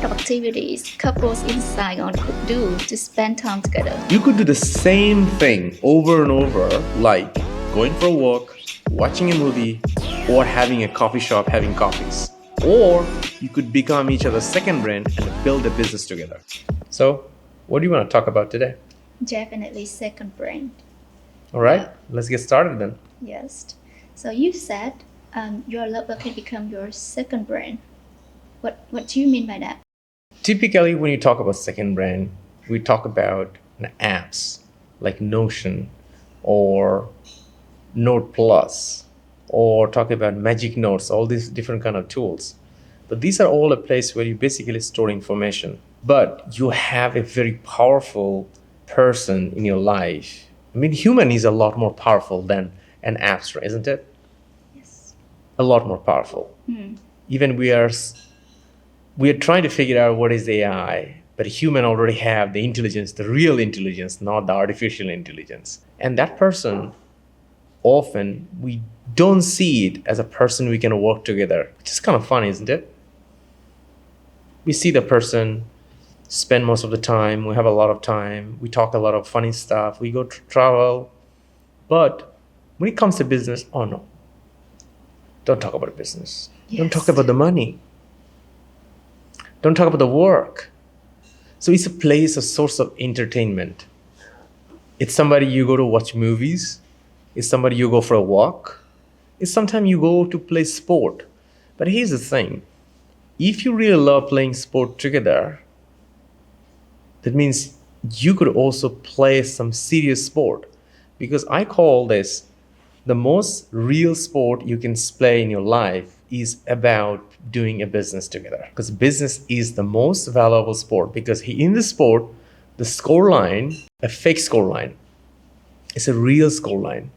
of activities couples in Saigon could do to spend time together? You could do the same thing over and over, like going for a walk, watching a movie, or having a coffee shop having coffees. Or you could become each other's second brain and build a business together. So, what do you want to talk about today? Definitely second brain. All right, let's get started then. Yes. So you said your lover can become your second brain. What do you mean by that? Typically, when you talk about second brain, we talk about apps like Notion or Note Plus, or talk about Magic Notes, all these different kind of tools. But these are all a place where you basically store information. But you have a very powerful person in your life. I mean, human is a lot more powerful than an app store, isn't it? Yes. A lot more powerful. Even we are trying to figure out what is AI, but human already have the intelligence, the real intelligence, not the artificial intelligence. And that person, often we don't see it as a person we can work together, which is kind of funny, isn't it? We see the person spend most of the time, we have a lot of time, we talk a lot of funny stuff, we go to travel. But when it comes to business, oh no, don't talk about business. Yes. Don't talk about the money. Don't talk about the work. So it's a place, a source of entertainment. It's somebody you go to watch movies. It's somebody you go for a walk. It's sometimes you go to play sport. But here's the thing. If you really love playing sport together, that means you could also play some serious sport. Because I call this the most real sport you can play in your life is about doing a business together. Because business is the most valuable sport. Because in the sport, the score line, a fake score line, is a real score line.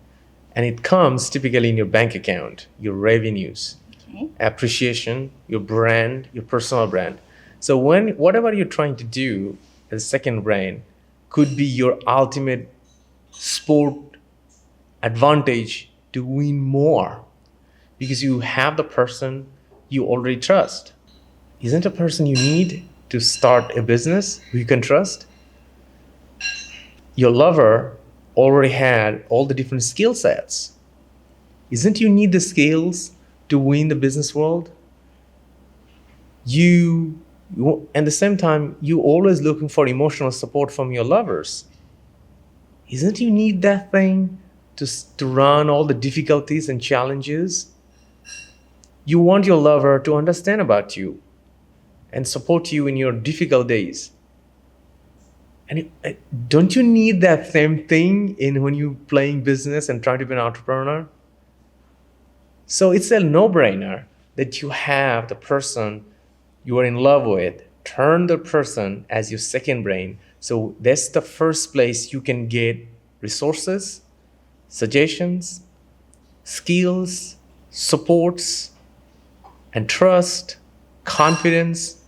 And it comes typically in your bank account, your revenues, appreciation, your brand, your personal brand. So whatever you're trying to do as second brain could be your ultimate sport advantage to win more, because you have the person you already trust. Isn't a person you need to start a business who you can trust? Your lover already had all the different skill sets. Isn't you need the skills to win the business world? You at the same time, you always looking for emotional support from your lovers. Isn't you need that thing to run all the difficulties and challenges? You want your lover to understand about you and support you in your difficult days. And don't you need that same thing when you're playing business and trying to be an entrepreneur? So it's a no-brainer that you have the person you are in love with, turn the person as your second brain. So that's the first place you can get resources, suggestions, skills, supports, and trust, confidence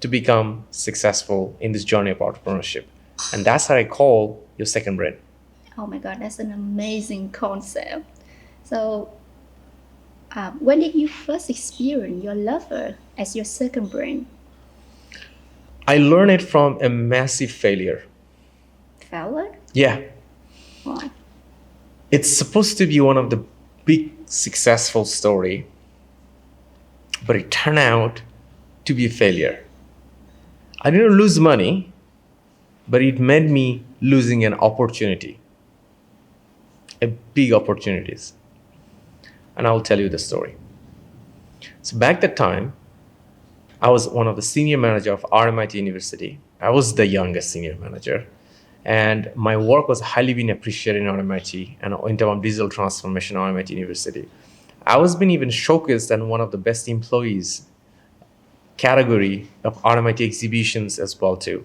to become successful in this journey of entrepreneurship. And that's how I call your second brain. Oh my God, that's an amazing concept. So when did you first experience your lover as your second brain? I learned it from a massive failure. Failure? Yeah. Why? It's supposed to be one of the big successful story, but it turned out to be a failure. I didn't lose money, but it made me losing an opportunity, a big opportunities. And I'll tell you the story. So back that time, I was one of the senior manager of RMIT University. I was the youngest senior manager. And my work was highly being appreciated in RMIT and in terms of digital transformation at RMIT University. I was being even showcased as one of the best employees category of RMIT exhibitions as well too.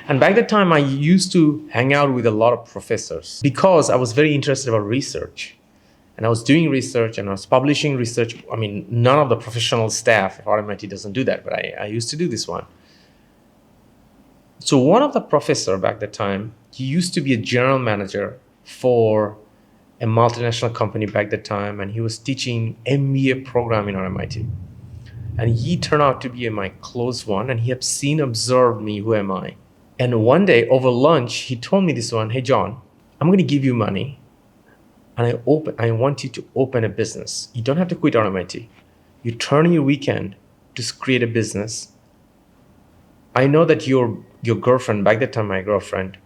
And back that time, I used to hang out with a lot of professors because I was very interested about research. And I was doing research and I was publishing research. I mean, none of the professional staff of RMIT doesn't do that, but I used to do this one. So one of the professor back that time, he used to be a general manager for a multinational company back that time, and he was teaching MBA program in RMIT. And he turned out to be my close one, and he had observed me, who am I? And one day over lunch, he told me this one, hey John, I'm going to give you money, and I want you to open a business. You don't have to quit RMIT. You turn your weekend to create a business. I know that your girlfriend, back that time my girlfriend,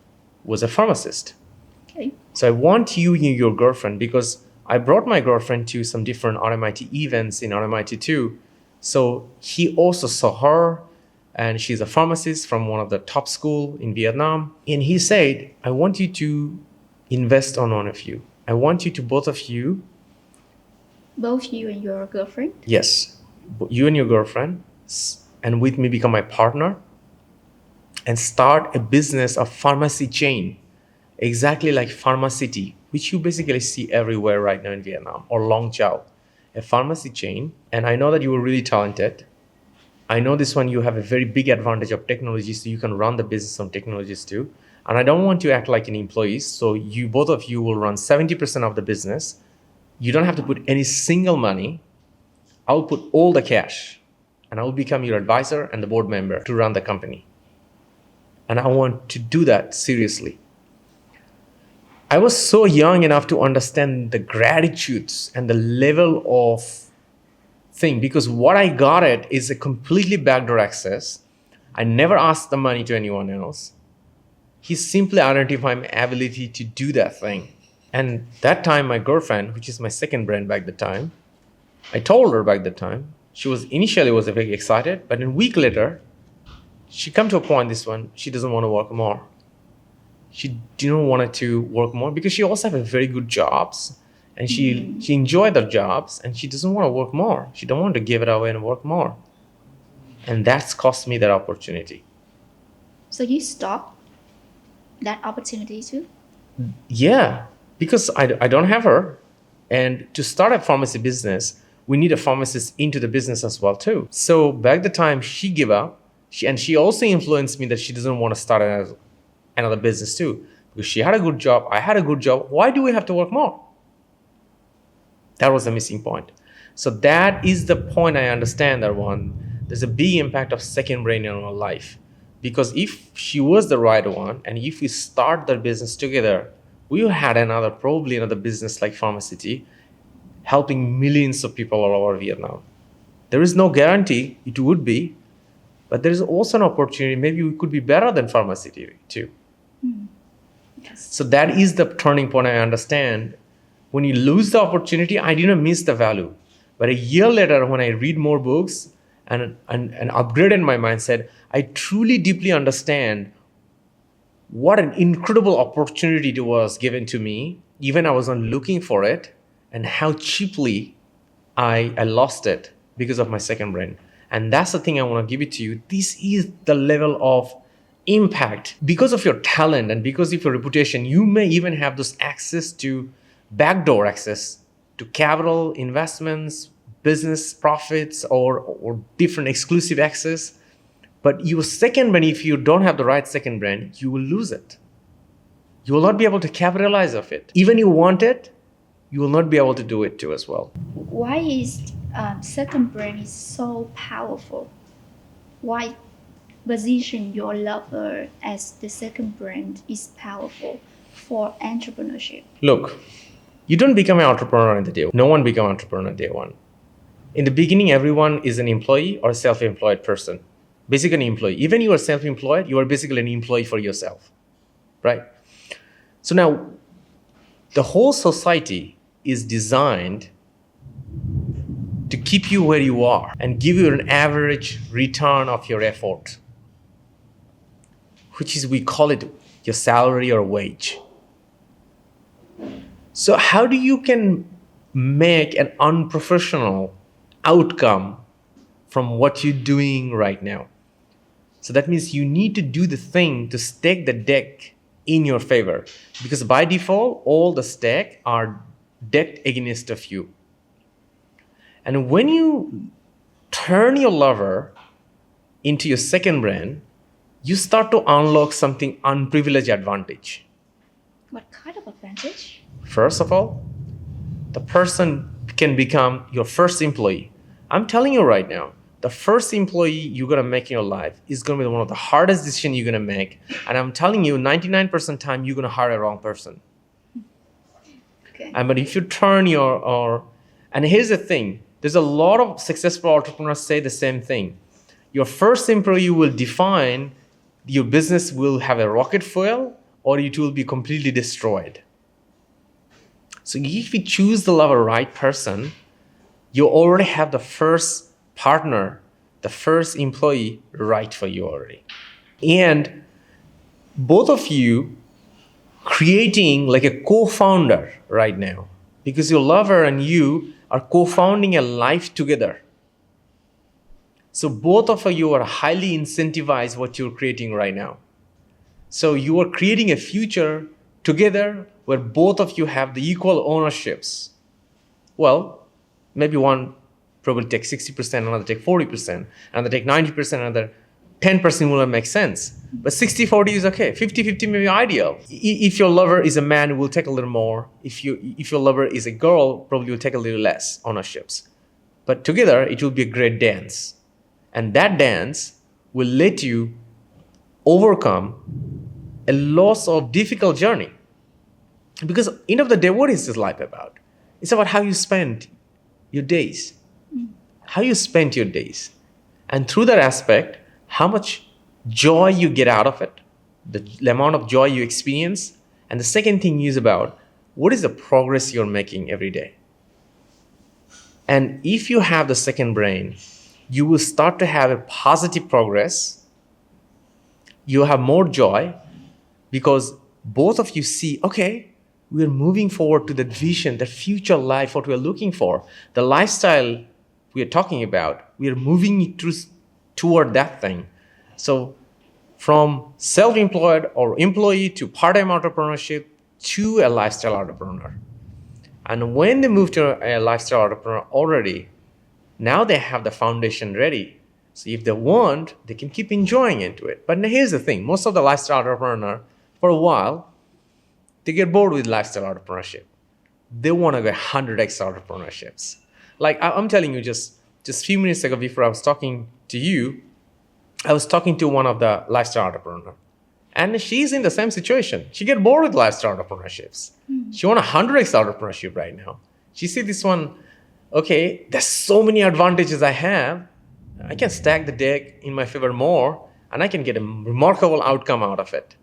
was a pharmacist. Okay. So I want you and your girlfriend, because I brought my girlfriend to some different RMIT events in RMIT too. So he also saw her, and she's a pharmacist from one of the top school in Vietnam. And he said, I want you to invest on one of you. I want you to, both you and your girlfriend? Yes, you and your girlfriend, and with me become my partner, and start a business of pharmacy chain, exactly like Pharmacity, which you basically see everywhere right now in Vietnam, or Long Chow, a pharmacy chain. And I know that you were really talented. I know this one, you have a very big advantage of technology, so you can run the business on technologies too. And I don't want you to act like an employee, so both of you will run 70% of the business. You don't have to put any single money. I'll put all the cash, and I will become your advisor and the board member to run the company. And I want to do that seriously. I was so young enough to understand the gratitudes and the level of thing, because what I got is a completely backdoor access. I never asked the money to anyone else. He simply identified my ability to do that thing. And that time, my girlfriend, which is my second brand back the time, I told her back the time, she was initially very excited, but a week later, she come to a point, this one, she doesn't want to work more. She didn't want to work more because she also have a very good jobs, and she enjoyed their jobs, and she doesn't want to work more. She don't want to give it away and work more. And that's cost me that opportunity. So you stopped that opportunity too? Yeah, because I don't have her. And to start a pharmacy business, we need a pharmacist into the business as well too. So back the time she gave up, she also influenced me that she doesn't want to start another business too. Because she had a good job, I had a good job. Why do we have to work more? That was the missing point. So that is the point. I understand that one. There's a big impact of second brain in our life. Because if she was the right one, and if we start the business together, we had probably another business like Pharmacity, helping millions of people all over Vietnam. There is no guarantee it would be, but there is also an opportunity. Maybe we could be better than Pharmacity too. Yes. So that is the turning point. I understand. When you lose the opportunity, I didn't miss the value. But a year later, when I read more books and upgraded my mindset, I truly deeply understand what an incredible opportunity it was given to me. Even I wasn't looking for it, and how cheaply I lost it because of my second brain. And that's the thing I want to give it to you. This is the level of impact. Because of your talent and because of your reputation, you may even have this access to backdoor access to capital, investments, business profits, or different exclusive access. But your second brain, if you don't have the right second brain, you will lose it. You will not be able to capitalize of it. Even you want it, you will not be able to do it too as well. Why is second brain is so powerful? Why position your lover as the second brain is powerful for entrepreneurship? Look, you don't become an entrepreneur in the day. No one become an entrepreneur day one. In the beginning, everyone is an employee or a self-employed person. Basically an employee. Even you are self-employed, you are basically an employee for yourself, right? So now, the whole society is designed to keep you where you are and give you an average return of your effort, which is, we call it your salary or wage. So how do you can make an unprofessional outcome from what you're doing right now? So that means you need to do the thing to stake the deck in your favor, because by default, all the stake are decked against of you. And when you turn your lever into your second brain, you start to unlock something unprivileged advantage. What kind of advantage? First of all, the person can become your first employee. I'm telling you right now, the first employee you're going to make in your life is going to be one of the hardest decisions you're going to make. And I'm telling you, 99% time, you're going to hire a wrong person. Okay. But if you turn and here's the thing, there's a lot of successful entrepreneurs say the same thing. Your first employee will define your business will have a rocket fuel or it will be completely destroyed. So if you choose the right person, you already have the first partner, the first employee right for you already. And both of you creating like a co-founder right now, because your lover and you are co-founding a life together. So both of you are highly incentivized what you're creating right now. So you are creating a future together where both of you have the equal ownerships. Well, maybe one probably take 60%, another take 40%, another take 90%, another 10% will not make sense. But 60-40 is okay. 50-50 may be ideal. If your lover is a man, will take a little more. If your lover is a girl, probably will take a little less ownerships. But together, it will be a great dance. And that dance will let you overcome a lots of difficult journey. Because end of the day, what is this life about? It's about how you spend your days. How you spend your days. And through that aspect, how much joy you get out of it, the amount of joy you experience. And the second thing is about what is the progress you're making every day. And if you have the second brain, you will start to have a positive progress. You have more joy because both of you see, okay, we are moving forward to that vision, that future life, what we are looking for, the lifestyle we are talking about. We are moving toward that thing. So from self-employed or employee to part-time entrepreneurship to a lifestyle entrepreneur. And when they move to a lifestyle entrepreneur already, now they have the foundation ready. So if they want, they can keep enjoying into it. But here's the thing, most of the lifestyle entrepreneur, for a while, they get bored with lifestyle entrepreneurship. They want to go 100x entrepreneurships. Like I'm telling you, just a few minutes ago before I was talking to you, I was talking to one of the lifestyle entrepreneur. And she's in the same situation. She get bored with lifestyle entrepreneurships. She want 100x entrepreneurship right now. She see this one, okay, there's so many advantages I have. I can stack the deck in my favor more, and I can get a remarkable outcome out of it.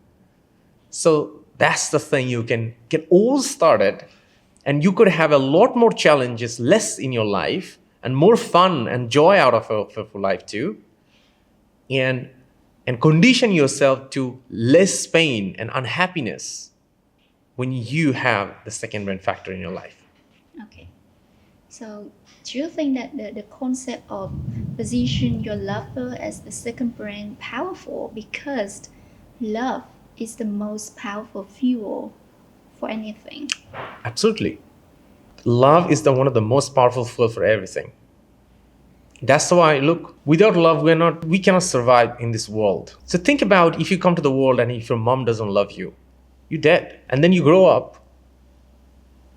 So that's the thing, you can get all started, and you could have a lot more challenges, less in your life, and more fun and joy out of life too. And condition yourself to less pain and unhappiness when you have the second brain factor in your life. Okay. So do you think that the concept of position your lover as the second brain powerful because love is the most powerful fuel for anything? Absolutely. Love is one of the most powerful fuel for everything. That's why, look, without love, we cannot survive in this world. So think about if you come to the world and if your mom doesn't love you, you're dead. And then you grow up,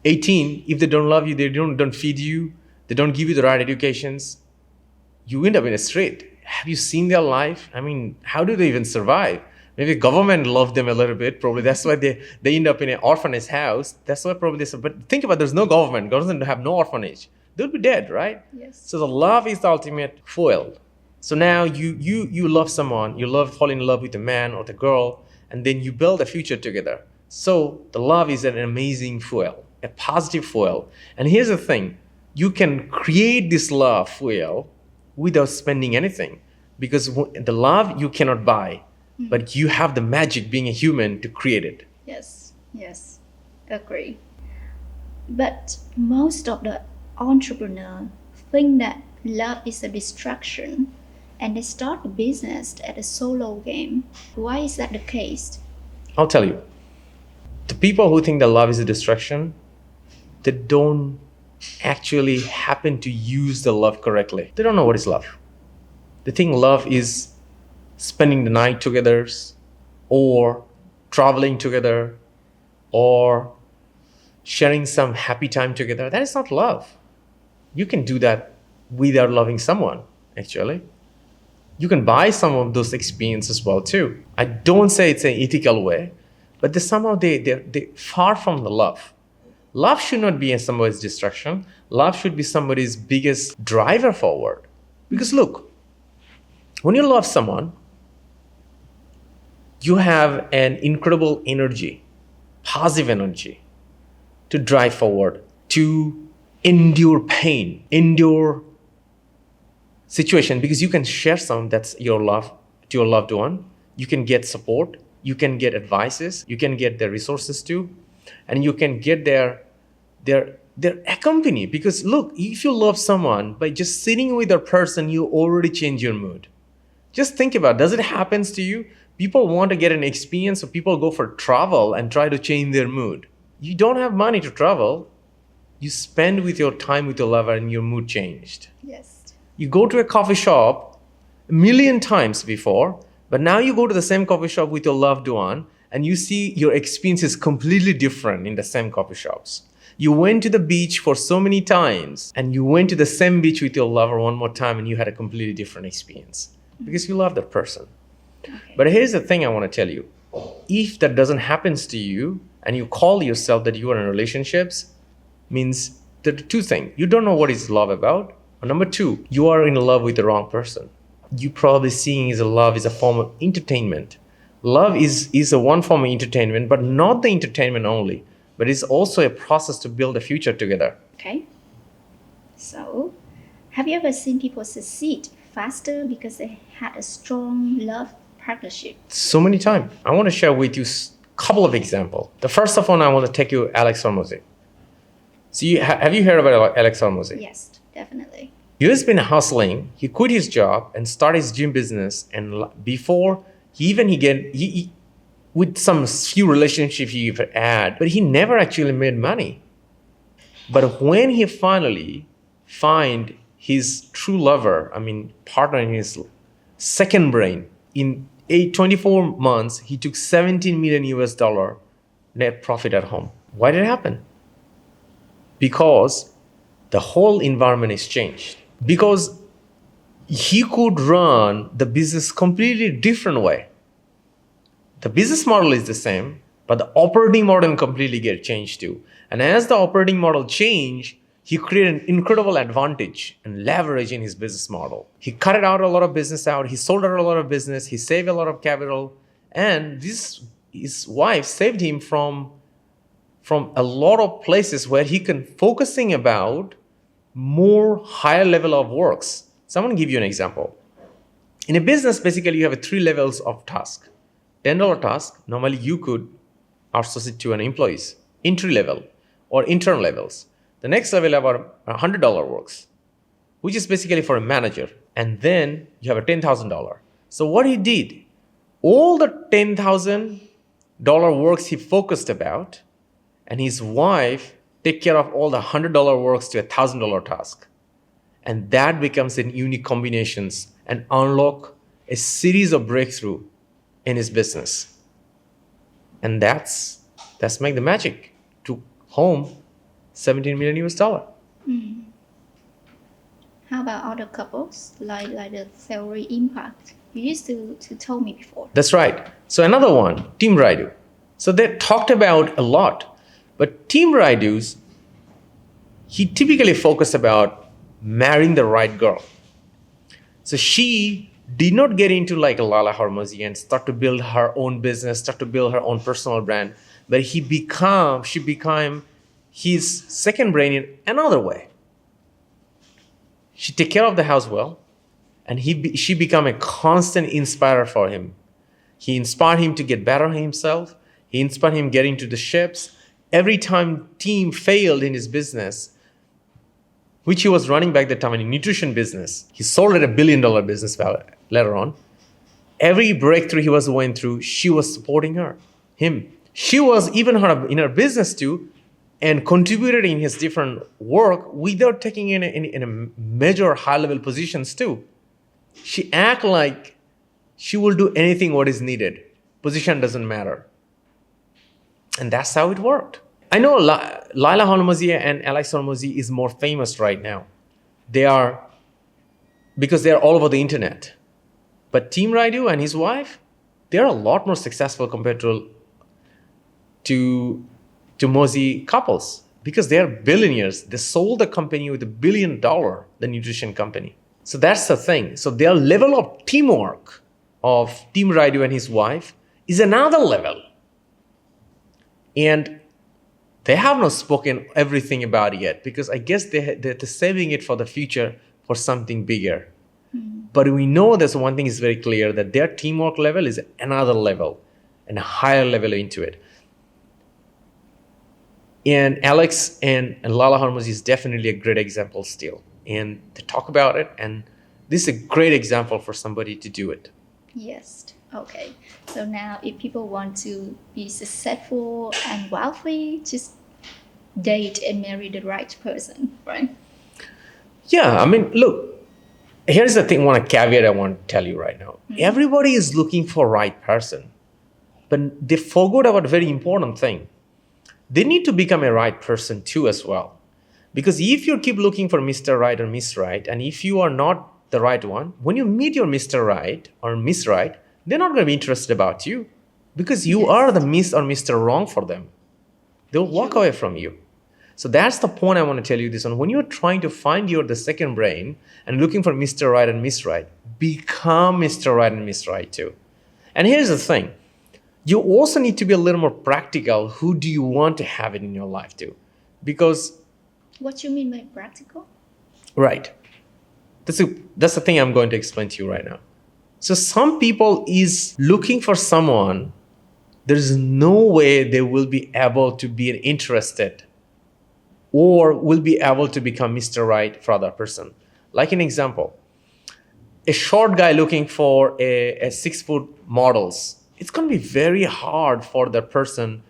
18, if they don't love you, they don't feed you, they don't give you the right educations, you end up in a street. Have you seen their life? I mean, how do they even survive? Maybe government loved them a little bit, probably. That's why they end up in an orphanage house. That's why probably but think about it, there's no government. Government have no orphanage. They'll be dead, right? Yes. So the love is the ultimate fuel. So now you love someone, fall in love with a man or the girl, and then you build a future together. So the love is an amazing fuel, a positive fuel. And here's the thing, you can create this love fuel without spending anything, because the love you cannot buy, but you have the magic being a human to create it. Yes, agree. But most of the entrepreneurs think that love is a distraction and they start a business at a solo game. Why is that the case? I'll tell you. The people who think that love is a distraction, they don't actually happen to use the love correctly. They don't know what is love. They think love is spending the night together or traveling together or sharing some happy time together. That is not love. You can do that without loving someone. actually. You can buy some of those experiences as well too. I don't say it's an ethical way, but they're far from the love. Love should not be somebody's distraction. Love should be somebody's biggest driver forward. Because look, when you love someone, you have an incredible energy, positive energy to drive forward, to endure pain, endure situation, because you can share some that's your love to your loved one. You can get support, you can get advices, you can get their resources too, and you can get their accompany. Because look, if you love someone, by just sitting with a person, you already change your mood. Just think about, does it happen to you? People want to get an experience, so people go for travel and try to change their mood. You don't have money to travel. You spend with your time with your lover and your mood changed. Yes. You go to a coffee shop a million times before, but now you go to the same coffee shop with your loved one and you see your experience is completely different in the same coffee shops. You went to the beach for so many times and you went to the same beach with your lover one more time and you had a completely different experience because you love that person. Okay. But here's the thing I want to tell you. If that doesn't happen to you and you call yourself that you are in relationships, means there are two things. You don't know what is love about. Or number two, you are in love with the wrong person. You probably seeing love is a form of entertainment. Love is a one form of entertainment, but not the entertainment only, but it's also a process to build a future together. Okay. So, have you ever seen people succeed faster because they had a strong love partnership? So many times. I want to share with you a couple of examples. The first of all, I want to take you Alex Hormozi. So have you heard about Alex Hormozi? Yes, definitely. He has been hustling. He quit his job and started his gym business. And before he with some few relationships he had, but he never actually made money. But when he finally find his true lover, partner in his second brain, in 24 months, he took 17 million US dollar net profit at home. Why did it happen? Because the whole environment is changed. Because he could run the business completely different way. The business model is the same, but the operating model completely get changed too. And as the operating model changed, he created an incredible advantage and leverage in his business model. He cut out a lot of business out. He sold out a lot of business. He saved a lot of capital. And his wife saved him from a lot of places where he can focusing about more higher level of works. So I'm going to give you an example. In a business, basically, you have 3 levels of task. $10 task, normally you could outsource it to an employees, entry level or intern levels. The next level about $100 works, which is basically for a manager. And then you have a $10,000. So what he did, all the $10,000 works he focused about, and his wife take care of all the $100 works to a $1,000 task. And that becomes a unique combinations and unlock a series of breakthrough in his business. And that's make the magic. Took home 17 million US dollar. How about other couples, like the theory impact? You used to tell me before. That's right. So another one, Team Raidu. So they talked about a lot, but Team Raidu's, he typically focused about marrying the right girl. So she did not get into like a Lala Hormozi and start to build her own business, start to build her own personal brand, but she became his second brain in another way. She take care of the house well, and she became a constant inspirer for him. He inspired him to get better himself. He inspired him getting to the ships. Every time team failed in his business, which he was running back that time in a nutrition business, he sold at $1 billion business later on. Every breakthrough he was going through, she was supporting him. She was even in her business too, and contributed in his different work without taking in a major high-level positions too. She act like she will do anything what is needed. Position doesn't matter. And that's how it worked. I know Laila Hormozi and Alex Hormozi is more famous right now. They are because they're all over the internet. But Team Raidu and his wife, they're a lot more successful compared to Mozi couples because they're billionaires. They sold the company with $1 billion, the nutrition company. So that's the thing. So their level of teamwork of Team Raidu and his wife is another level. And they have not spoken everything about it yet because I guess they're saving it for the future for something bigger. But we know there's one thing is very clear, that their teamwork level is another level and a higher level into it. And Alex and Lala Hormozi is definitely a great example still. And they talk about it, and this is a great example for somebody to do it. Yes. Okay. So now if people want to be successful and wealthy, just date and marry the right person, right? Yeah, I mean, look, here's the thing, one caveat I want to tell you right now. Everybody is looking for right person, but they forgot about a very important thing. They need to become a right person too as well. Because if you keep looking for Mr. Right or Miss Right, and if you are not the right one, when you meet your Mr. Right or Miss Right, they're not going to be interested about you because you are the Miss or Mr. Wrong for them. They'll walk away from you. So that's the point I want to tell you this on. When you're trying to find the second brain and looking for Mr. Right and Miss Right, become Mr. Right and Miss Right too. And here's the thing. You also need to be a little more practical. Who do you want to have it in your life too? Because... What you mean by practical? Right. That's the thing I'm going to explain to you right now. So some people is looking for someone, there's no way they will be able to be interested or will be able to become Mr. Right for other person. Like an example, a short guy looking for a 6-foot models, it's going to be very hard for that person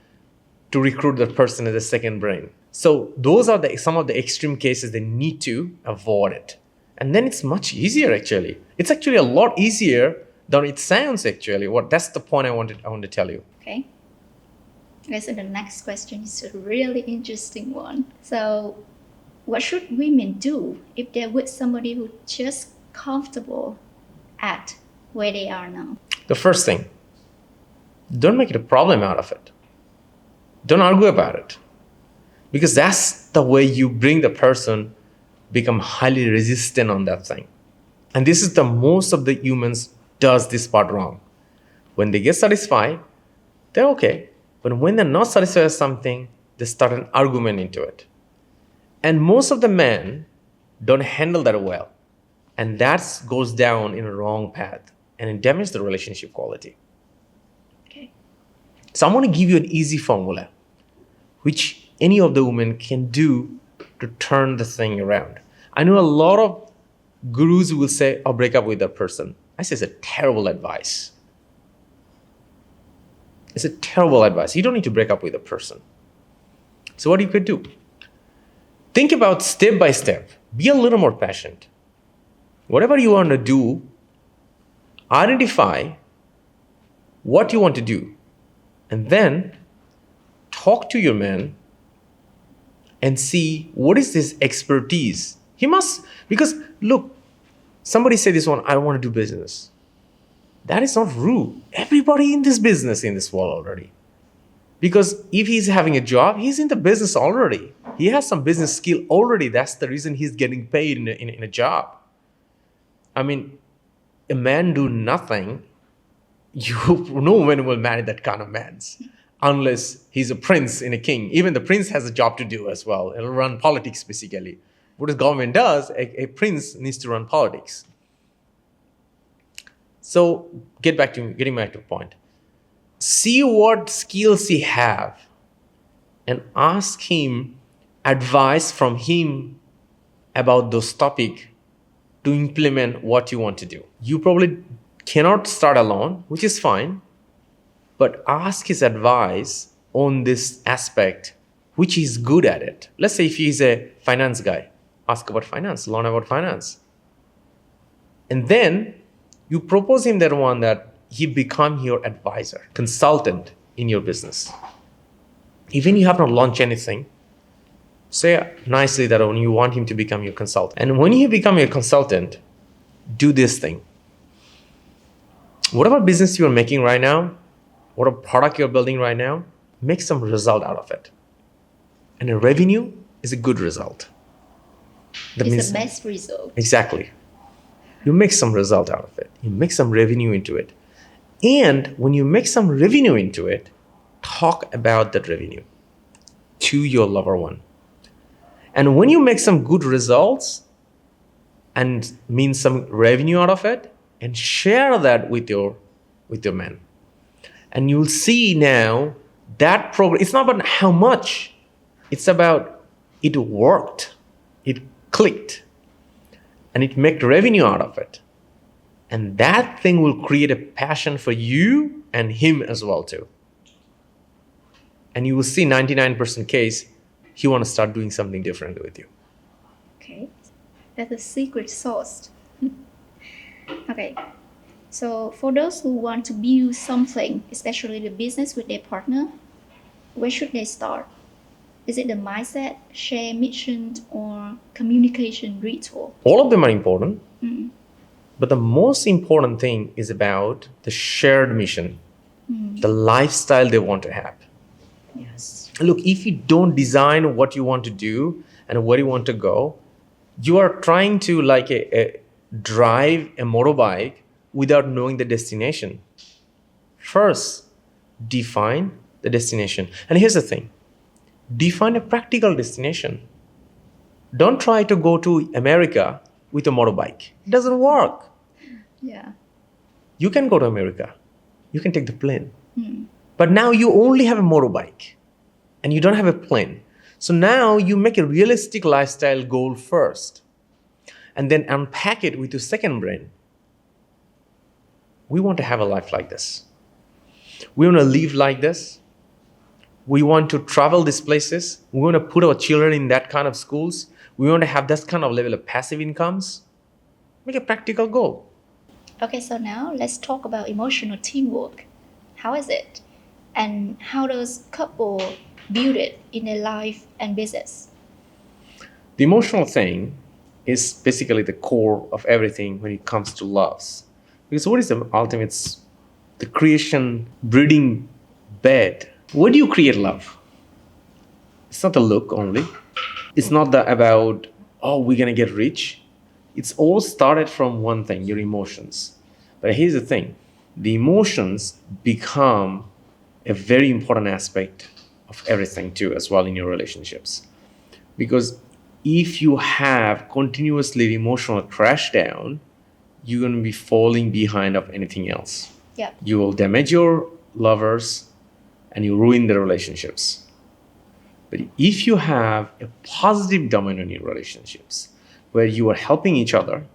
to recruit that person as a second brain. So those are some of the extreme cases they need to avoid it. And then it's much easier actually. It's actually a lot easier than it sounds actually. That's the point I want to tell you. Okay. Okay, so the next question is a really interesting one. So what should women do if they're with somebody who's just comfortable at where they are now? The first thing, don't make it a problem out of it. Don't argue about it. Because that's the way you bring the person become highly resistant on that thing. And this is the most of the humans does this part wrong. When they get satisfied, they're okay. But when they're not satisfied with something, they start an argument into it. And most of the men don't handle that well. And that goes down in a wrong path. And it damages the relationship quality. Okay. So I'm going to give you an easy formula, which any of the women can do to turn the thing around. I know a lot of gurus will say, "I'll break up with that person." I say it's a terrible advice. It's a terrible advice. You don't need to break up with a person. So what you could do? Think about step by step. Be a little more patient. Whatever you want to do, identify what you want to do. And then talk to your man and see what is his expertise. He must, because look, somebody said this one, I want to do business. That is not rude. Everybody in this business in this world already. Because if he's having a job, he's in the business already. He has some business skill already. That's the reason he's getting paid in a job. I mean, a man do nothing, no woman will marry that kind of man. Unless he's a prince and a king. Even the prince has a job to do as well. It'll run politics basically. What the government does, a prince needs to run politics. So getting back to the point. See what skills he have and ask him advice from him about those topics to implement what you want to do. You probably cannot start alone, which is fine, but ask his advice on this aspect, which he's good at it. Let's say if he's a finance guy, ask about finance, learn about finance. And then you propose him that one that he become your advisor, consultant in your business. Even you have not launched anything, say nicely that when you want him to become your consultant. And when he become your consultant, do this thing. Whatever business you're making right now, whatever product you're building right now, make some result out of it. And a revenue is a good result. It's the best result. Exactly. You make some result out of it. You make some revenue into it. And when you make some revenue into it, talk about that revenue to your lover one. And when you make some good results and mean some revenue out of it, and share that with your man. And you'll see now that program, it's not about how much, it's about it worked, it clicked, and it made revenue out of it. And that thing will create a passion for you and him as well too. And you will see 99% case, he want to start doing something different with you. Okay, that's a secret sauce. Okay, so for those who want to build something, especially the business with their partner, where should they start? Is it the mindset, share mission, or communication ritual? All of them are important. But the most important thing is about the shared mission, the lifestyle they want to have. Yes. Look, if you don't design what you want to do and where you want to go, you are trying to drive a motorbike without knowing the destination. First, define the destination. And here's the thing. Define a practical destination. Don't try to go to America with a motorbike. It doesn't work. Yeah. You can go to America. You can take the plane. But now you only have a motorbike and you don't have a plane. So now you make a realistic lifestyle goal first and then unpack it with your second brain. We want to have a life like this. We want to live like this. We want to travel these places. We want to put our children in that kind of schools. We want to have that kind of level of passive incomes. Make a practical goal. Okay, so now let's talk about emotional teamwork. How is it? And how does couple build it in their life and business? The emotional thing is basically the core of everything when it comes to loves. Because what is the ultimate? It's the creation, breeding bed. Where do you create love? It's not the look only. It's not about, we're going to get rich. It's all started from one thing, your emotions. But here's the thing. The emotions become a very important aspect of everything too, as well in your relationships. Because if you have continuously emotional crash down, you're going to be falling behind of anything else. Yeah. You will damage your lovers and you ruin the relationships. But if you have a positive dominant in your relationships, where you are helping each other,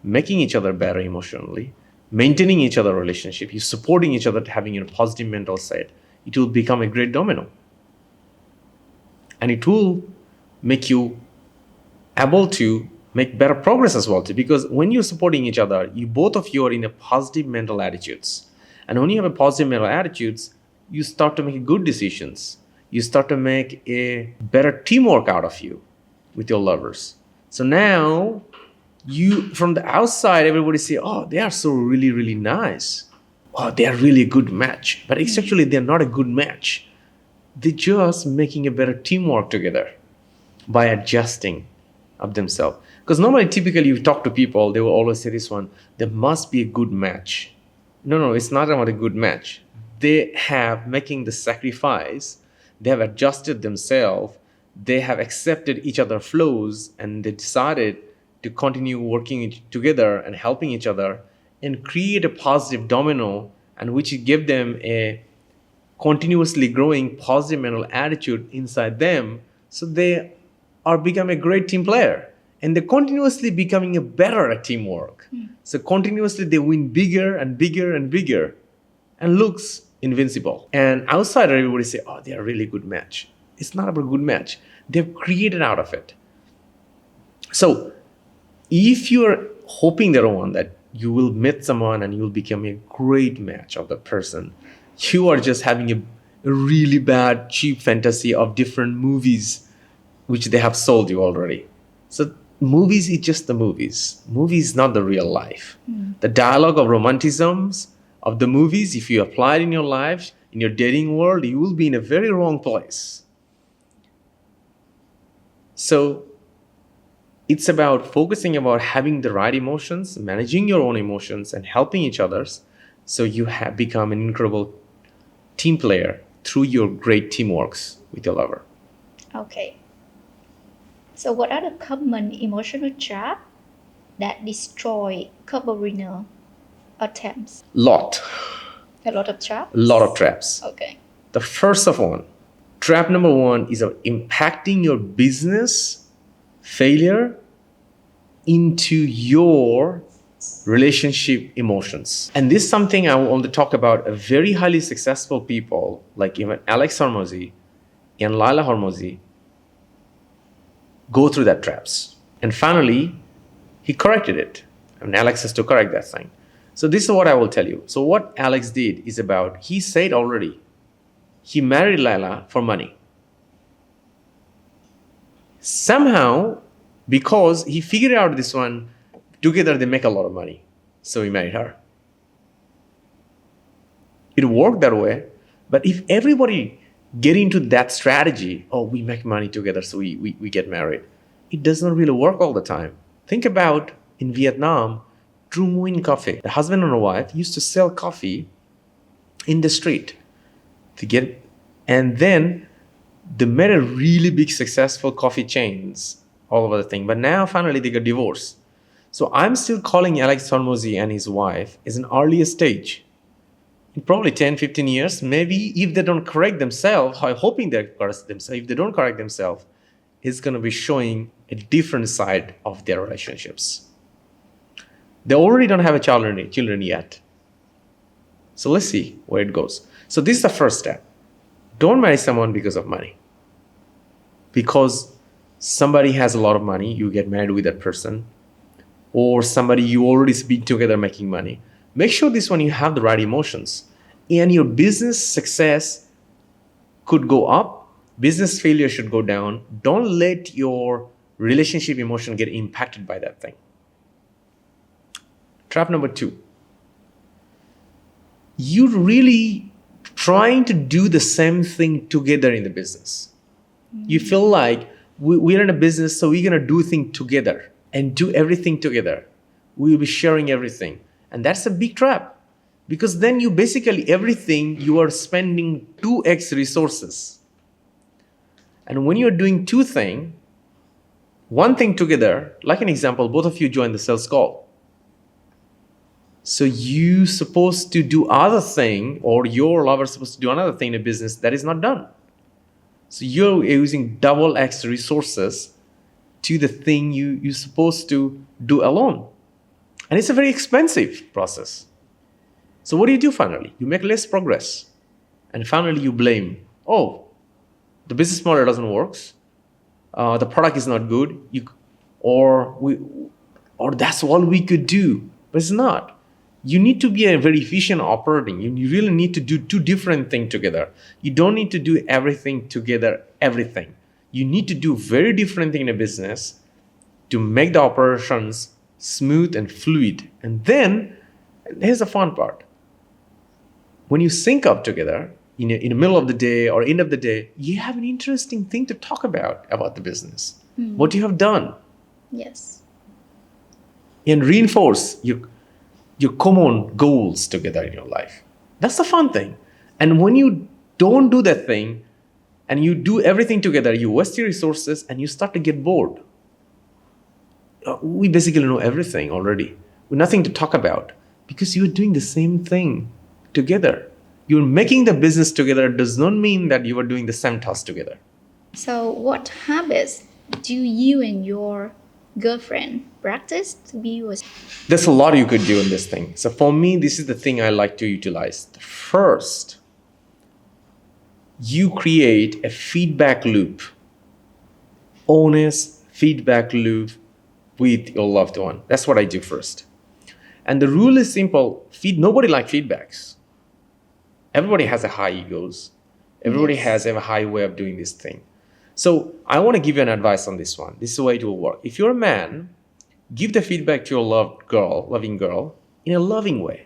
making each other better emotionally, maintaining each other relationship, you're supporting each other, having a positive mental state, it will become a great domino. And it will make you able to make better progress as well too. Because when you're supporting each other, both of you are in a positive mental attitudes. And when you have a positive mental attitudes, you start to make good decisions. You start to make a better teamwork out of you with your lovers. So now from the outside, everybody say, they are so really, really nice. They are really a good match. But actually, they're not a good match. They're just making a better teamwork together by adjusting of themselves. Because normally, typically, you talk to people, they will always say this one, there must be a good match. No, it's not about a good match. They have making the sacrifice. They have adjusted themselves. They have accepted each other's flaws, and they decided to continue working together and helping each other and create a positive domino, and which give them a continuously growing positive mental attitude inside them. So they are becoming a great team player, and they're continuously becoming a better at teamwork. So continuously they win bigger and bigger and bigger and looks invincible. And outside everybody say, they are a really good match. It's not about a good match. They've created out of it. So if you're hoping that you will meet someone and you will become a great match of the person, you are just having a really bad, cheap fantasy of different movies which they have sold you already. So movies is just the movies. Movies not the real life. The dialogue of romanticisms of the movies, if you apply it in your life, in your dating world, you will be in a very wrong place. So it's about focusing about having the right emotions, managing your own emotions, and helping each others, so you have become an incredible team player through your great teamworks with your lover. Okay. So what are the common emotional traps that destroy couple attempts? A lot of traps? A lot of traps. Okay. The first of one, trap number one is of impacting your business failure into your relationship emotions. And this is something I want to talk about. A very highly successful people like even Alex Hormozy and Lila Hormozy go through that traps. And finally, he corrected it. And Alex has to correct that thing. So this is what I will tell you. So what Alex did is about, he said already, he married Lila for money. Somehow, because he figured out this one, together they make a lot of money. So he married her. It worked that way. But if everybody get into that strategy, oh, we make money together, so we get married, it doesn't really work all the time. Think about in Vietnam, True Nguyen Coffee. The husband and wife used to sell coffee in the street to get, and then they made a really big successful coffee chains all over the thing. But now finally they got divorced. So I'm still calling Alex Hormozy and his wife is an earlier stage. In probably 10, 15 years, maybe if they don't correct themselves, I'm hoping they correct themselves. If they don't correct themselves, it's going to be showing a different side of their relationships. They already don't have children yet. So let's see where it goes. So this is the first step. Don't marry someone because of money. Because somebody has a lot of money, you get married with that person. Or somebody you already been together making money. Make sure this one you have the right emotions. And your business success could go up. Business failure should go down. Don't let your relationship emotion get impacted by that thing. Trap number 2. You're really trying to do the same thing together in the business. You feel like we're in a business, so we're going to do things together and do everything together. We'll be sharing everything. And that's a big trap. Because then you basically, everything, you are spending 2x resources. And when you're doing one thing together, like an example, both of you join the sales call. So you supposed to do other thing, or your lover supposed to do another thing in a business that is not done. So you're using double X resources to the thing you're supposed to do alone. And it's a very expensive process. So what do you do finally? You make less progress. And finally you blame, oh, the business model doesn't work. The product is not good. Or that's all we could do. But it's not. You need to be a very efficient operating. You really need to do 2 different things together. You don't need to do everything together, everything. You need to do very different things in a business to make the operations smooth and fluid. And then, here's the fun part. When you sync up together, in the middle of the day or end of the day, you have an interesting thing to talk about the business. What you have done. Yes. And reinforce your common goals together in your life. That's the fun thing. And when you don't do that thing and you do everything together, you waste your resources and you start to get bored. We basically know everything already. With nothing to talk about because you're doing the same thing together. You're making the business together does not mean that you are doing the same task together. So what habits do you and your girlfriend practice to be with? There's a lot you could do in this thing. So for me, this is the thing I like to utilize. First, you create a feedback loop. Honest feedback loop with your loved one. That's what I do first. And the rule is simple. Nobody likes feedbacks. Everybody has a high egos. Everybody has a high way of doing this thing. So I want to give you an advice on this one. This is the way it will work. If you're a man, give the feedback to your loving girl in a loving way.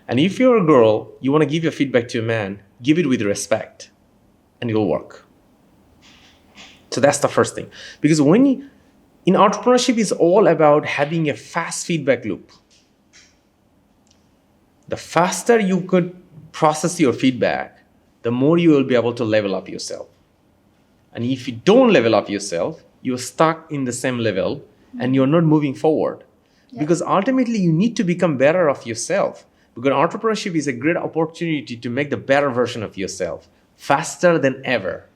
And if you're a girl, you want to give your feedback to a man, give it with respect, and it'll work. So that's the first thing. Because in entrepreneurship, it's all about having a fast feedback loop. The faster you could process your feedback, the more you will be able to level up yourself. And if you don't level up yourself, you're stuck in the same level and you're not moving forward. Yeah. Because ultimately, you need to become better of yourself. Because entrepreneurship is a great opportunity to make the better version of yourself faster than ever.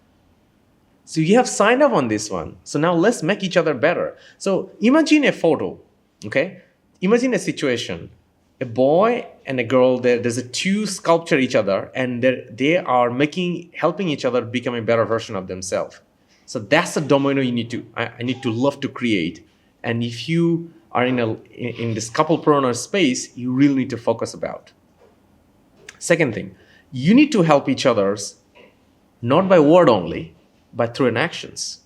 So you have signed up on this one. So now let's make each other better. So imagine a photo, okay? Imagine a situation. A boy and a girl, there's a two sculpture each other, and they are helping each other become a better version of themselves. So that's the domino I need to love to create. And if you are in this couplepreneur space, you really need to focus about. Second thing, you need to help each others, not by word only, but through an actions.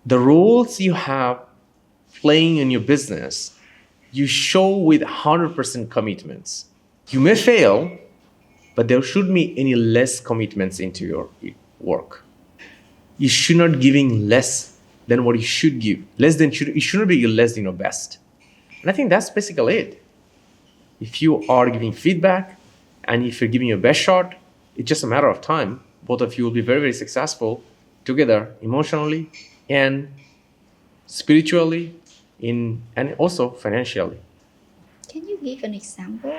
The roles you have playing in your business, you show with 100% commitments. You may fail, but there shouldn't be any less commitments into your work. You should not giving less than what you should give. You shouldn't be less than your best. And I think that's basically it. If you are giving feedback and if you're giving your best shot, it's just a matter of time. Both of you will be very, very successful together, emotionally and spiritually, and also financially. Can you give an example?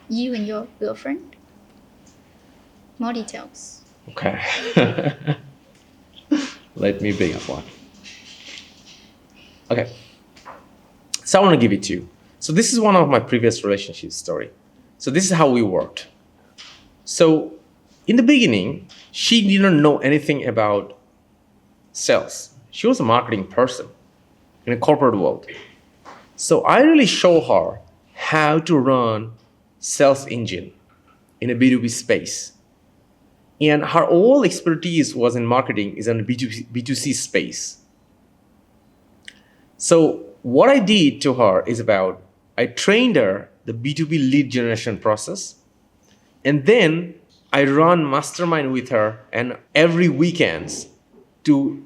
You and your girlfriend? More details. Okay. Let me bring up one. Okay. So I want to give it to you. So this is one of my previous relationship story. So this is how we worked. So in the beginning, she didn't know anything about sales. She was a marketing person in a corporate world. So I really show her how to run sales engine in a B2B space. And her whole expertise was in marketing, is in the B2C space. So what I did to her is I trained her the B2B lead generation process. And then I run mastermind with her and every weekends to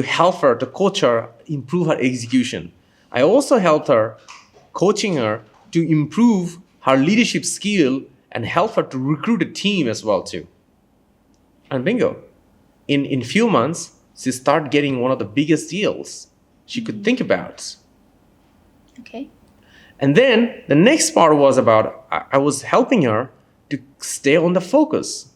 help her, to coach her, improve her execution. I also helped her, coaching her to improve her leadership skill and help her to recruit a team as well too. And bingo, in few months, she started getting one of the biggest deals she could think about. Okay. And then the next part was I was helping her to stay on the focus,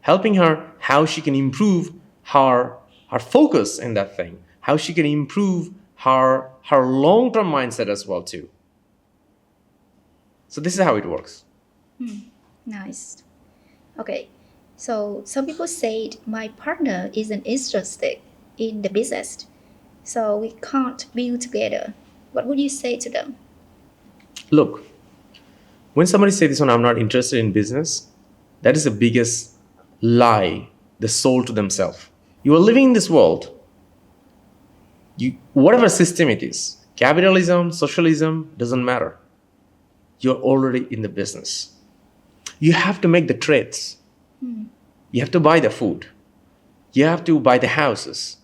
helping her how she can improve her focus in that thing, how she can improve her long-term mindset as well too. So this is how it works. Nice. Okay. So some people said my partner isn't interested in the business, so we can't build together. What would you say to them? Look, when somebody says this one, I'm not interested in business, that is the biggest lie they sold to themselves. You are living in this world, whatever system it is, capitalism, socialism, doesn't matter. You're already in the business. You have to make the trades. You have to buy the food. You have to buy the houses.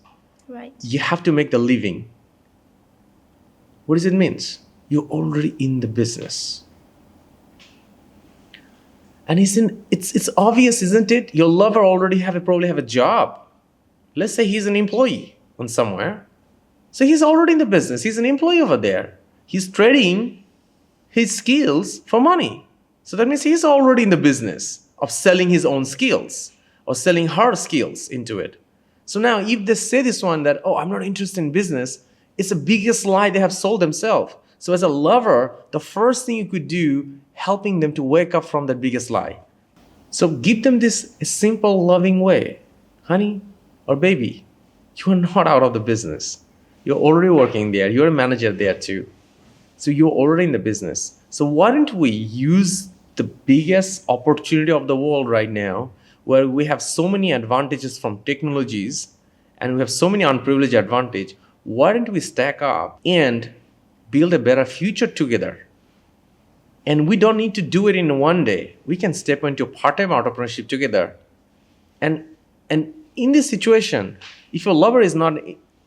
Right. You have to make the living. What does it mean? You're already in the business. And it's obvious, isn't it? Your lover already probably have a job. Let's say he's an employee on somewhere. So he's already in the business. He's an employee over there. He's trading his skills for money. So that means he's already in the business of selling his own skills or selling her skills into it. So now if they say this one that, I'm not interested in business, it's the biggest lie they have sold themselves. So as a lover, the first thing you could do, helping them to wake up from that biggest lie. So give them this simple, loving way. Honey or baby, you are not out of the business. You're already working there. You're a manager there too. So you're already in the business. So why don't we use the biggest opportunity of the world right now, where we have so many advantages from technologies and we have so many unprivileged advantage, why don't we stack up and build a better future together? And we don't need to do it in one day. We can step into part-time entrepreneurship together. And in this situation, if your lover is not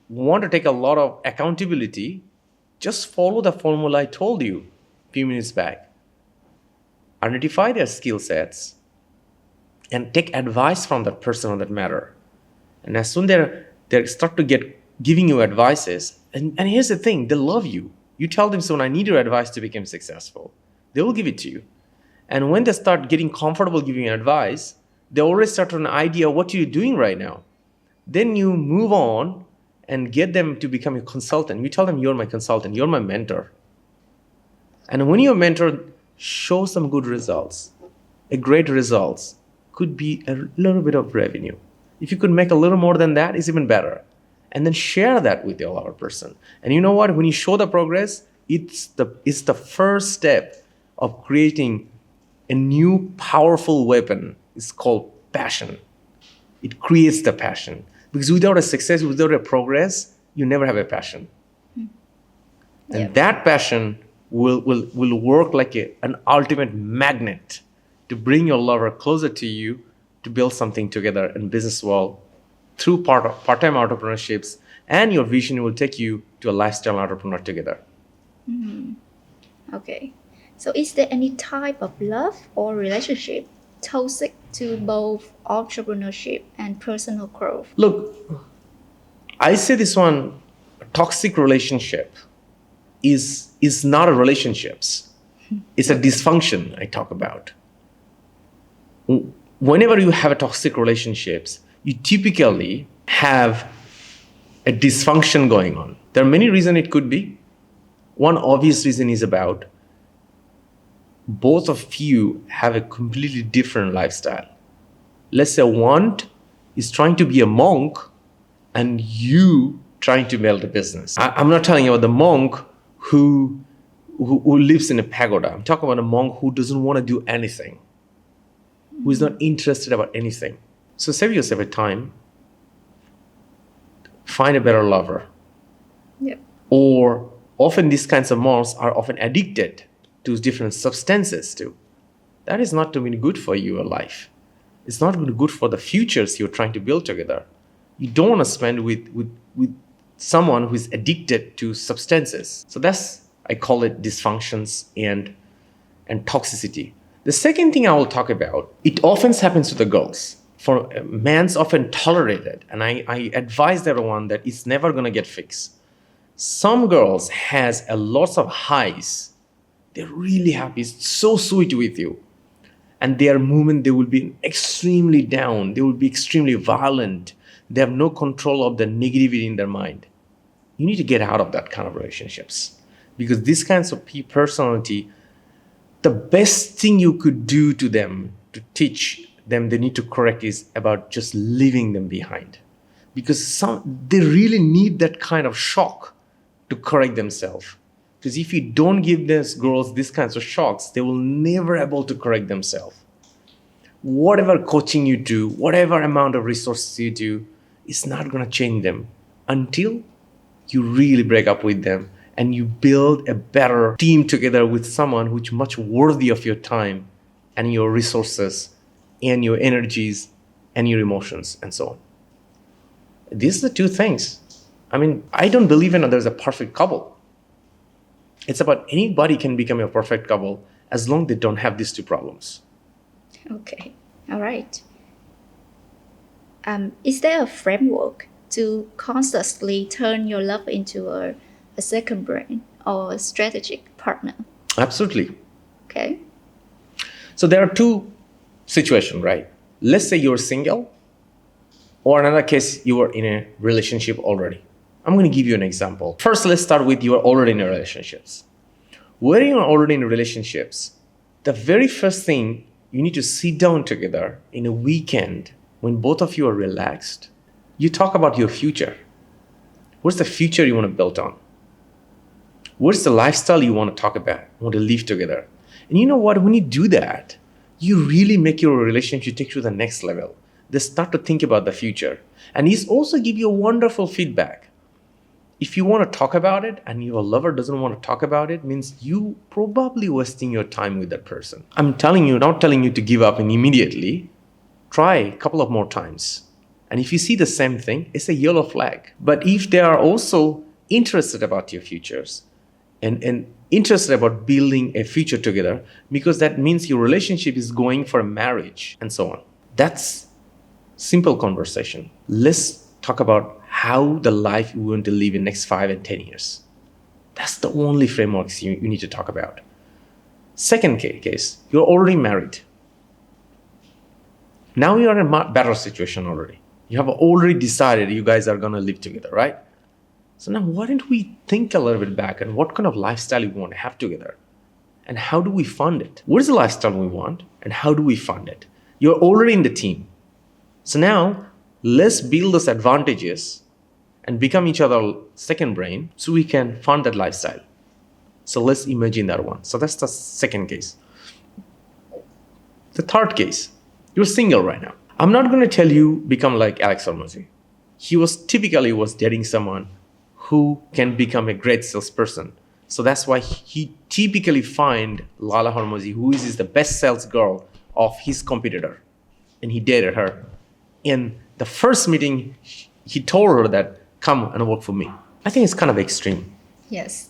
want to take a lot of accountability, just follow the formula I told you a few minutes back. Identify their skill sets and take advice from that person on that matter. And as soon they start to get giving you advices, and here's the thing, they love you. You tell them, so I need your advice to become successful. They will give it to you. And when they start getting comfortable giving advice, they already start an idea of what you're doing right now. Then you move on and get them to become a consultant. You tell them, you're my consultant, you're my mentor. And when your mentor shows some good results, a great results, could be a little bit of revenue. If you could make a little more than that, it's even better. And then share that with your other person. And you know what? When you show the progress, it's the first step of creating a new powerful weapon. It's called passion. It creates the passion. Because without a success, without a progress, you never have a passion. And that passion will work like an ultimate magnet to bring your lover closer to you, to build something together in business world through part-time entrepreneurships, and your vision will take you to a lifestyle entrepreneur together. Okay. So is there any type of love or relationship toxic to both entrepreneurship and personal growth? Look, I say this one, a toxic relationship is not a relationships. It's a dysfunction I talk about. Whenever you have a toxic relationships, you typically have a dysfunction going on. There are many reasons it could be. One obvious reason is about both of you have a completely different lifestyle. Let's say one is trying to be a monk and you trying to build a business. I'm not telling you about the monk who lives in a pagoda. I'm talking about a monk who doesn't want to do anything, who is not interested about anything. So save yourself a time, find a better lover. Yep. Or often these kinds of monks are often addicted to different substances too. That is not to be good for your life. It's not going to be good for the futures you're trying to build together. You don't want to spend with someone who is addicted to substances. So that's, I call it dysfunctions and toxicity. The second thing I will talk about, it often happens to the girls. For men's often tolerated, and I advise everyone that it's never going to get fixed. Some girls has a lots of highs. They're really happy, so sweet with you. And their movement, they will be extremely down. They will be extremely violent. They have no control of the negativity in their mind. You need to get out of that kind of relationships. Because these kinds of personality, the best thing you could do to them, to teach them they need to correct, is about just leaving them behind. Because they really need that kind of shock to correct themselves. Because if you don't give these girls these kinds of shocks, they will never able to correct themselves. Whatever coaching you do, whatever amount of resources you do, it's not going to change them until you really break up with them and you build a better team together with someone who's much worthy of your time and your resources and your energies and your emotions and so on. These are the two things. I mean, I don't believe in there's a perfect couple. It's about anybody can become a perfect couple as long as they don't have these two problems. Okay. All right. Is there a framework to consciously turn your love into a second brain or a strategic partner? Absolutely. Okay. So there are two situations, right? Let's say you're single, or another case, you are in a relationship already. I'm going to give you an example. First, let's start with you are already in relationships. When you are already in relationships, the very first thing, you need to sit down together in a weekend when both of you are relaxed. You talk about your future. What's the future you want to build on? What's the lifestyle you want to talk about, want to live together? And you know what? When you do that, you really make your relationship take to the next level. They start to think about the future. And he's also give you a wonderful feedback. If you want to talk about it and your lover doesn't want to talk about it, means you probably wasting your time with that person. I'm telling you, not telling you to give up immediately. Try a couple of more times. And if you see the same thing, it's a yellow flag. But if they are also interested about your futures and interested about building a future together, because that means your relationship is going for a marriage and so on. That's simple conversation. Let's talk about how the life you want to live in next 5 and 10 years. That's the only frameworks you need to talk about. Second case, you're already married. Now you're in a better situation already. You have already decided you guys are going to live together, right? So now why don't we think a little bit back and what kind of lifestyle we want to have together? And how do we fund it? What is the lifestyle we want and how do we fund it? You're already in the team. So now let's build those advantages and become each other's second brain so we can fund that lifestyle. So let's imagine that one. So that's the second case. The third case, you're single right now. I'm not going to tell you become like Alex Hormozi. He was dating someone who can become a great salesperson. So that's why he typically find Lala Hormozi, who is the best sales girl of his competitor. And he dated her. In the first meeting, he told her that, come and work for me. I think it's kind of extreme. Yes.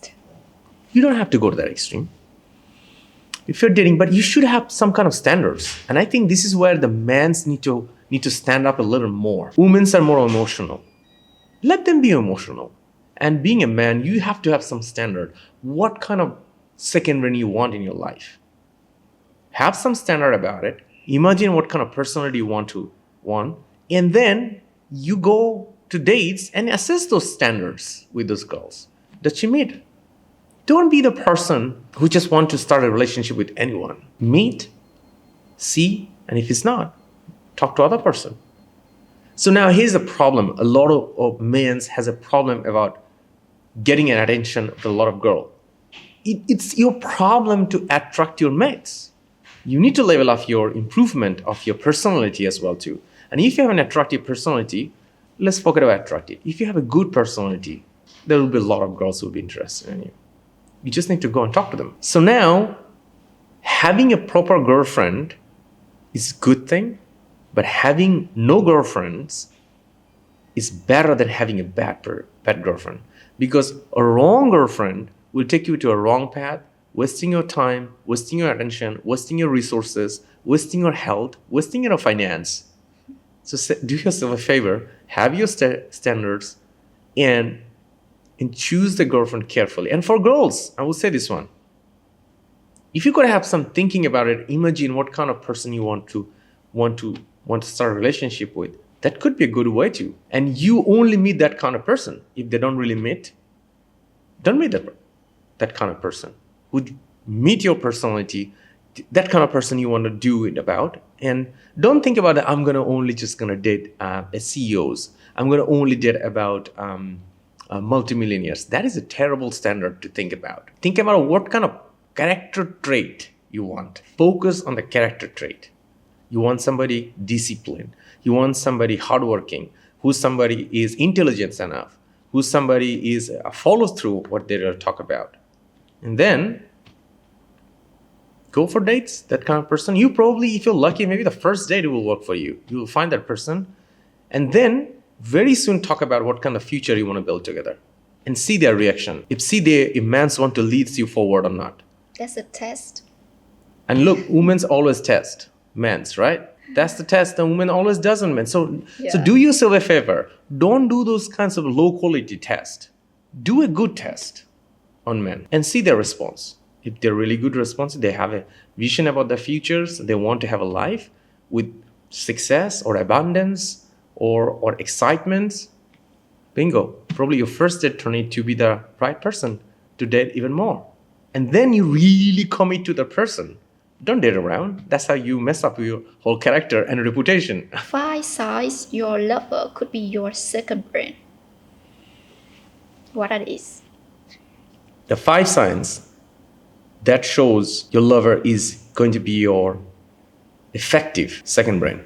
You don't have to go to that extreme. If you're dating, but you should have some kind of standards. And I think this is where the mans need to stand up a little more. Women are more emotional. Let them be emotional. And being a man, you have to have some standard. What kind of second brain you want in your life? Have some standard about it. Imagine what kind of personality you want. And then you go to dates and assess those standards with those girls that you meet. Don't be the person who just want to start a relationship with anyone. Meet, see, and if it's not, talk to other person. So now here's the problem. A lot of men has a problem about getting an attention of a lot of girls. It's your problem to attract your mates. You need to level up your improvement of your personality as well too. And if you have an attractive personality, let's forget about attractive. If you have a good personality, there will be a lot of girls who will be interested in you. You just need to go and talk to them. So now, having a proper girlfriend is a good thing, but having no girlfriends is better than having a bad girlfriend. Because a wrong girlfriend will take you to a wrong path, wasting your time, wasting your attention, wasting your resources, wasting your health, wasting your finance. So do yourself a favor, have your standards, and choose the girlfriend carefully. And for girls, I will say this one. If you could have some thinking about it, imagine what kind of person you want to start a relationship with. That could be a good way to. And you only meet that kind of person. If they don't really meet, don't meet that kind of person. Would meet your personality, that kind of person you want to do it about. And don't think about it, I'm going to date CEOs. I'm going to only date about multimillionaires. That is a terrible standard to think about. Think about what kind of character trait you want. Focus on the character trait. You want somebody disciplined. You want somebody hardworking. Who somebody is intelligent enough. Who somebody is follows through what they talk about. And then go for dates. That kind of person. You probably, if you're lucky, maybe the first date will work for you. You will find that person, and then very soon talk about what kind of future you want to build together and see their reaction. If men's want to lead you forward or not. That's a test. And look, women's always test men's, right? That's the test. The woman always doesn't men. So do yourself a favor. Don't do those kinds of low quality tests. Do a good test on men and see their response. If they're really good response, they have a vision about the futures, they want to have a life with success or abundance or excitement, bingo. Probably your first date turned out to be the right person to date even more. And then you really commit to the person. Don't date around. That's how you mess up your whole character and reputation. 5 signs your lover could be your second brain. What are these? The 5 signs that shows your lover is going to be your effective second brain?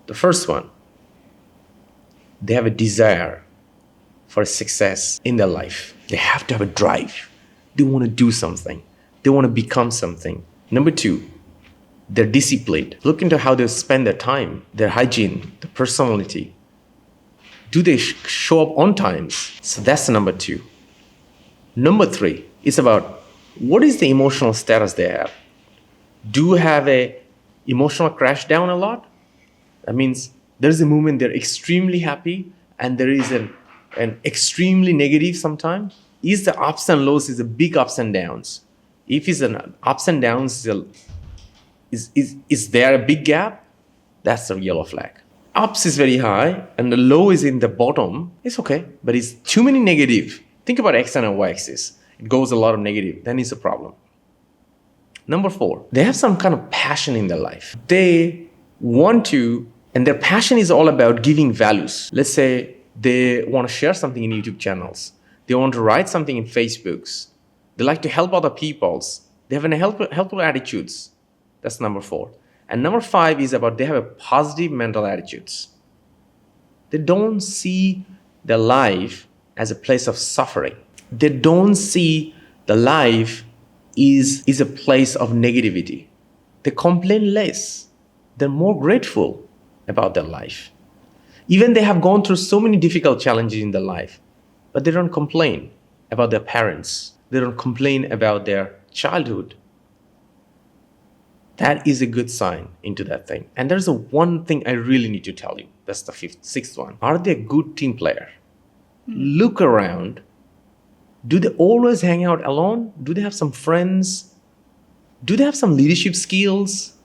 The first one, they have a desire for success in their life. They have to have a drive. They want to do something. They want to become something. Number two, they're disciplined. Look into how they spend their time, their hygiene, their personality. Do they show up on time? So that's number two. Number three is about what is the emotional status they have. Do you have a emotional crash down a lot? That means there's a moment they're extremely happy and there is an extremely negative sometimes. Is the ups and lows is a big ups and downs? If it's an ups and downs, is there a big gap? That's a yellow flag. Ups is very high and the low is in the bottom. It's okay, but it's too many negative. Think about X and Y axis. It goes a lot of negative. Then it's a problem. Number four, they have some kind of passion in their life. They want to, and their passion is all about giving values. Let's say they want to share something in YouTube channels. They want to write something in Facebooks. They like to help other peoples. They have helpful attitudes. That's number four. And number five is about they have a positive mental attitudes. They don't see their life as a place of suffering. They don't see the life is a place of negativity. They complain less. They're more grateful about their life. Even they have gone through so many difficult challenges in their life, but they don't complain about their parents. They don't complain about their childhood. That is a good sign into that thing. And there's one thing I really need to tell you. That's the sixth one. Are they a good team player? Look around. Do they always hang out alone? Do they have some friends? Do they have some leadership skills?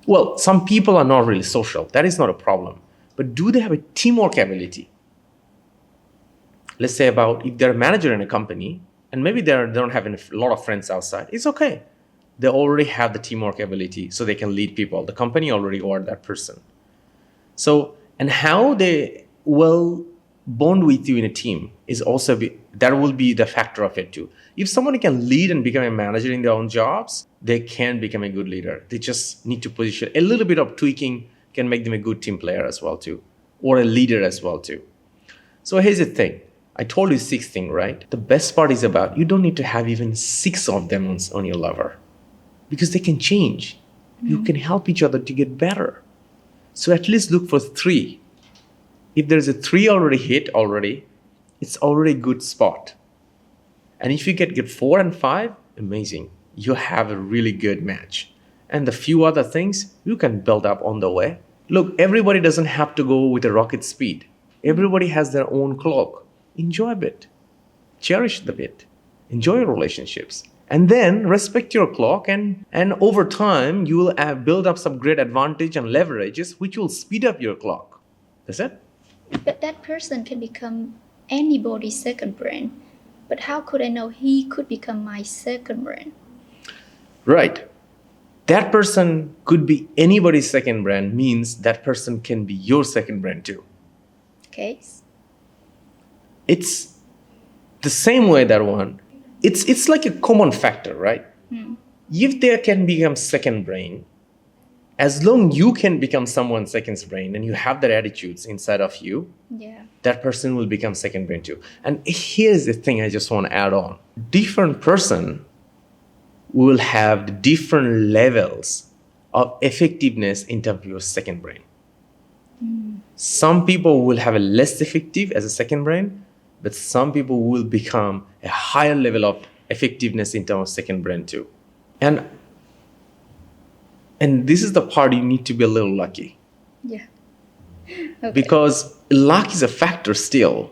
Well, some people are not really social. That is not a problem. But do they have a teamwork ability? Let's say about if they're a manager in a company, and maybe they don't have a lot of friends outside, it's okay. They already have the teamwork ability, so they can lead people. The company already ordered that person. So, and how they will bond with you in a team is also, that will be the factor of it too. If someone can lead and become a manager in their own jobs, they can become a good leader. They just need to position. A little bit of tweaking can make them a good team player as well too, or a leader as well too. So here's the thing. I told you 6 things, right? The best part is about you don't need to have even 6 of them on your lever, because they can change. You can help each other to get better. So at least look for 3. If there's a 3 already hit already, it's already a good spot. And if you get 4 and 5, amazing. You have a really good match. And the few other things you can build up on the way. Look, everybody doesn't have to go with a rocket speed. Everybody has their own clock. Enjoy a bit. Cherish the bit. Enjoy your relationships. And then respect your clock, and over time, you will build up some great advantage and leverages, which will speed up your clock. That's it. But that person can become anybody's second brain. But how could I know he could become my second brain? Right. That person could be anybody's second brain, means that person can be your second brain too. Okay. It's the same way that one. It's like a common factor, right? If they can become second brain, as long you can become someone's second brain and you have their attitudes inside of you, that person will become second brain too. And here's the thing I just want to add on. Different person will have different levels of effectiveness in terms of your second brain. Some people will have a less effective as a second brain, but some people will become a higher level of effectiveness in terms of second brain too. And this is the part you need to be a little lucky. Yeah. Okay. Because luck is a factor still.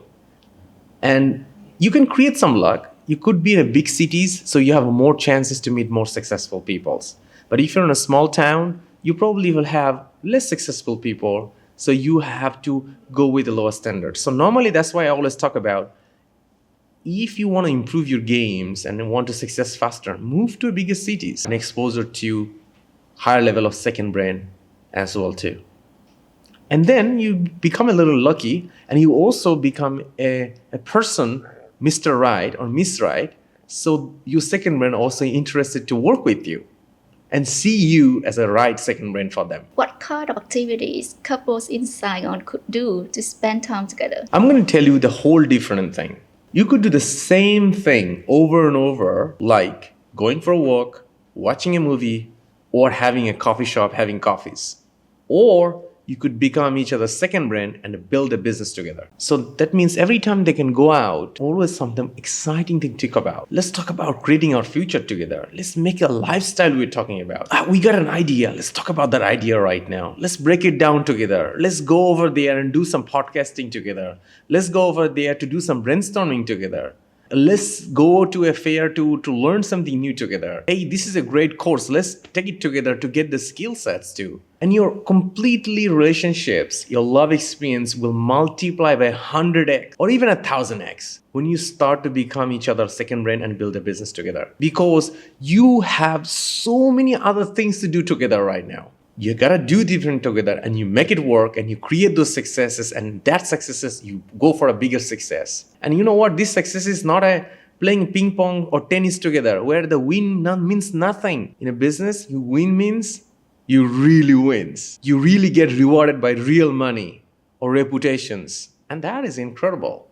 And you can create some luck. You could be in a big cities, so you have more chances to meet more successful people. But if you're in a small town, you probably will have less successful people, so you have to go with the lower standards. So normally that's why I always talk about, if you want to improve your games and want to success faster, move to bigger cities and exposure to higher level of second brain as well too. And then you become a little lucky, and you also become a person, Mr. Right or Miss Right, so your second brain also interested to work with you. and see you as a right second brain for them. What kind of activities couples in Saigon could do to spend time together? I'm going to tell you the whole different thing. You could do the same thing over and over, like going for a walk, watching a movie, or having a coffee shop having coffees. Or you could become each other's second brain and build a business together. So that means every time they can go out, always something exciting to talk about. Let's talk about creating our future together. Let's make a lifestyle we're talking about. We got an idea. Let's talk about that idea right now. Let's break it down together. Let's go over there and do some podcasting together. Let's go over there to do some brainstorming together. Let's go to a fair to learn something new together. Hey, this is a great course. Let's take it together to get the skill sets too. And your completely relationships, your love experience will multiply by 100x or even 1000x when you start to become each other's second brain and build a business together. Because you have so many other things to do together right now. You gotta do different together and you make it work and you create those successes, and that successes you go for a bigger success. And you know what? This success is not a playing ping pong or tennis together where the win means nothing. In a business, you win means you really wins. You really get rewarded by real money or reputations. And that is incredible.